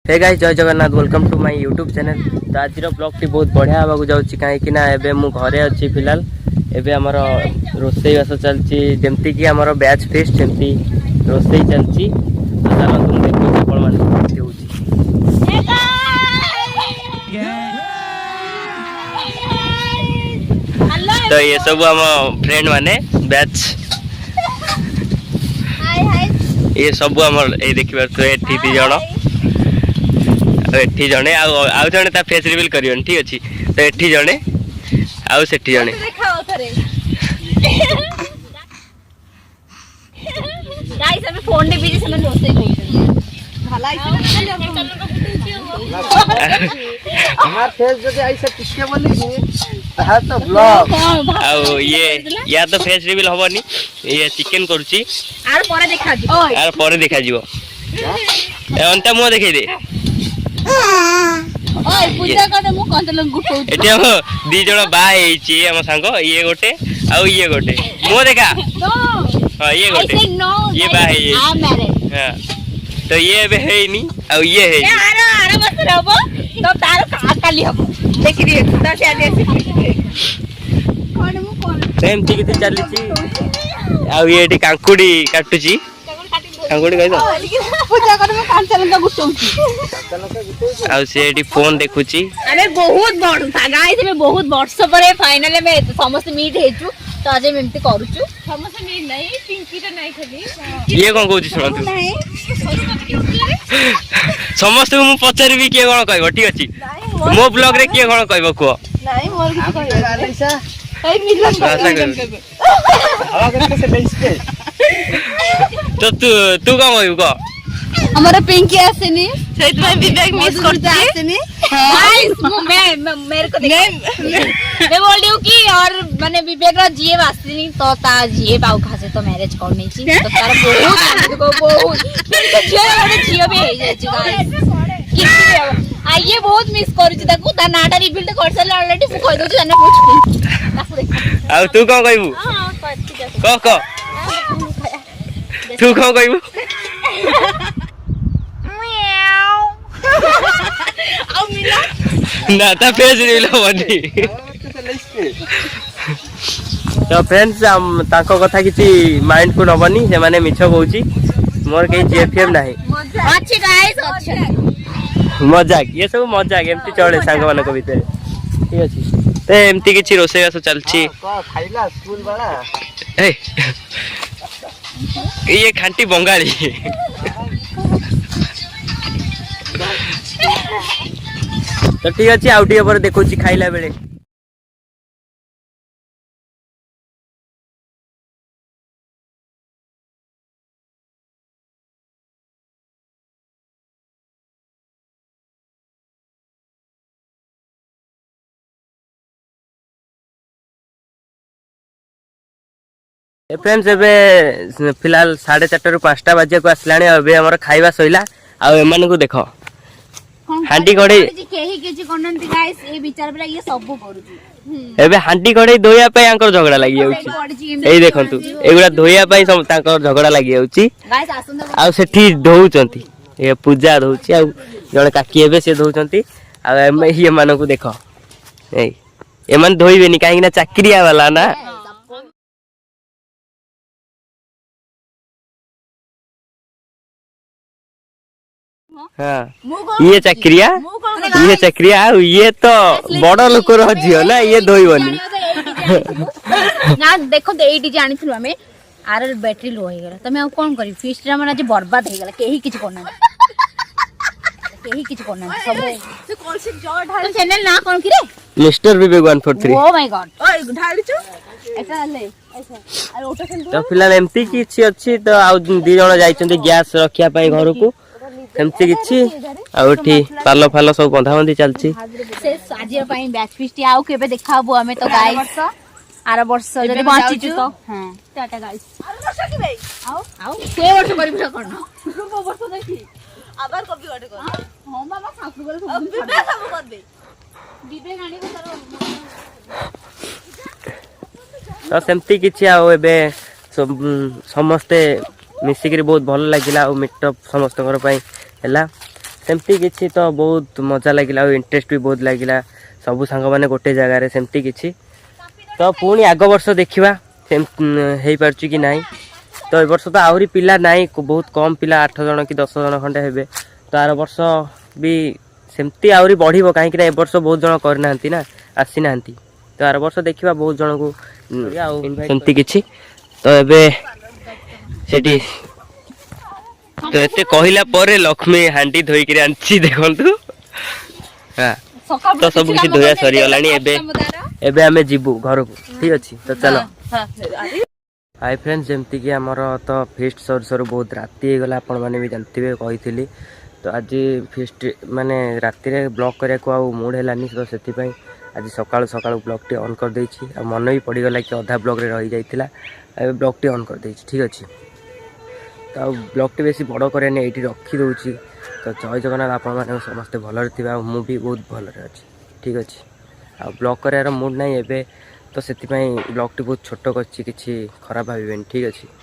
हे guys जय Jagannath welcome to my YouTube channel. तो आज ब्लॉग टी बहुत बढ़िया होगा जाऊँगी कहीं एबे मु घरे अच्छी फिलहाल एबे आमर रोसईबास चलती जमती कि आमर बैच फेस्ट जमती रोसई चलती। तो चलो तुम देखो आपण मान केमती होची। तो ये सब हम फ्रेंड माने बैच ये सब आमर ए देखिबार तो एठी दी जण एठी जणे आउ जणे ता फेस रिवील करियन ठीक अछि। तो एठी जणे आउ सेठी जणे देखाओ थरे गाइस हम फोन दे बिजी समय रोसे कहउछन भला हमार फेस जदि ऐसे पिछके बोली कि है तो ब्लॉग आउ ये या तो फेस रिवील होबनी ये चिकन करूची आर परे देखा दिबो आर परे देखा जिवो ए अंता मो देखै दे ओए पूजा करे मु कंतल गुटौ एटी हम दी जण बा हेची हम संग ये गोटे आउ ये गोटे मो देखा नो हां ये गोटे ये बा हे आ मैरिड हां तो ये बे हेनी आउ ये हे आर बस रहबो तो तार काली हबो देखि रे खुदा से आदे कोन मु कोन सेम ठीक थी चली छी आउ ये एटी कांकुडी काटुची कांकुडी कहि दो पूजा करे मु कांचल का गुटौ आउ से एटी फोन देखुची। अरे बहुत बड़ था गाइस में बहुत वर्ष परे फाइनल में समस्त मीट हेचु तो आज हम एमती करूचु समस्त मीट नहीं पिंकी तो नहीं खाली ये कोन कहूची सुन तू समस्त मु पचारबी के कोन कहबो ठीक अछि मो ब्लॉग रे के कोन कहबो को नहीं मोर किछ कहबो ऐसा ए मिलन कर हवा करके से बेइसके तो तू कोन कहबो को हमारा पिंकी आसेनी सेट में विवेक मिस करती आसेनी गाइस मैं मेरे को मैं बोल रही हूं कि और माने विवेक रा जीए आसेनी तो ता जीए बाऊ खासे तो मैरिज करनी छी तो तार बहुत तो जीए भी हे जाय छी गाइस किसी आइए बहुत मिस करू छी ताकू ता नाटा रिवील तो कर साल ऑलरेडी मु कहि दउ छी जाने पूछ आ तू कोन कहबो हां कहती तू कोन कहबो ना ता फेस रिवील होबनी तो फ्रेंड्स हम ताको कथा किछि माइंड को नबनी से माने मिछ कहूची मोर के जेएफएम नाही अच्छी गाइस अच्छा मजाक ये सब मजाक एमती चले सांग मान को भीतर ठीक अछि। तो एमती किछि रोसे आसो चलछि खाइला स्कूल वाला ए ये खांटी बंगाली तो ठीक अच्छे आउ टे पर देखो खाइला बेले फ्रेंड्स एबे फिलहाल 4:30 रु 5टा बजे को आसलाणी एबे हमर खाइबा सइला आ एमान को देखो हांडी गड़े केही केजी कोनंती गाइस ए विचार पर ये सब करूची एबे हांडी गड़े धोया पे आंकर झगड़ा लागि जाउची एई देखंतु एगुडा धोया पे सब तांकर झगड़ा लागि जाउची गाइस आसन आ सेठी धोउचंती ए पूजा धोउची आ जण काकी एबे से धोउचंती आ ये मान को देखो एई एमान धोइबेनी काहे ना चाकरिया वाला ना हाँ ये चक्रिया ये तो बड़ लोक झियो ना ये धोइबनी ना देखो तो एडी जानिथिलु हमें आर बैटरी लो हो गेला तमे आ कोन करी फिस्ट रा मन आज बर्बाद हो गेला केही किछ कोना केही किछ कोना सब तू कौन से जॉ ढाल चैनल ना कोन की रे mister Vivek 143 oh my God ओए ढाली छु ऐसा ले ऐसा अरे ओटा सेंटर तो फिलहाल एमती किछि अछि तो आ दी जण जाइछन्ती गैस रखिया पई घर को एमती किछि आउठी पालो फालो सब बंधा बंधी चलछि से आजिया पई बैच फिस्ट आउ केबे देखाबो हमें तो गाइस आर वर्ष जदी बाची तो हां टाटा गाइस आर वर्ष की भाई आओ से वर्ष करिबी कोन को वर्ष देखी आबार कभी गटे कर हां मामा सासु करे सब सब करबे दिबे गानी को तो सेमती किछि आ एबे समस्ते मिसिकरी बहुत भल लागिला और मीटअप समस्त घर पई हैला सेमती किछि तो बहुत मजा लगिला और इंटरेस्ट भी बहुत लगिला सब सांग मैंने गोटे जगार सेमती किछि तो पुणी आग वर्ष देखा हो पार्ची कि नहीं तो ए वर्ष तो आहरी पिला नहीं बहुत कम पिला 8 जन कि 10 जन खंडे हेबे तो आर वर्ष भी सेमती आहरी बढ़िबो काहे कि ए वर्ष बहुत जन करना ना आसी ना तो आर वर्ष देखा बहुत जन को सेमती किछि तो एबे सेठी तो एते कहला पर लक्ष्मी हांडी धोइकि आनछि देखंतु हां तो सब किछि धोया सरी गलानी एबे आमे जिबु घर को ठीक अछि तो चलो हाय फ्रेंड्स जमती कि आमर तो फेस्ट सर सर बहुत राति गला आपण माने भी जानते कही तो आज फेस्ट माने राति रे ब्लॉग करिया को आ मूड हेलानी तो सेति पई आज सकाळ सकाळ ब्लॉग टी ऑन कर देछि आ मन भी पड़ी गला कि आधा ब्लॉग रे रही जाइतिला ए ब्लॉग टी ऑन कर देछि ठीक अछि तो ब्लॉग टी बेसी बड़ करे ने एठी रखी दउछि तो जय जगन्नाथ आपण माने समस्त भलरे थिबा मु भी बहुत भलरे अछि ठीक अछि आ ब्लॉग करार मूड नहीं एबे तो सेति पई ब्लॉग टी बहुत छोट करछि किछि खराब भाबिबेन ठीक अछि।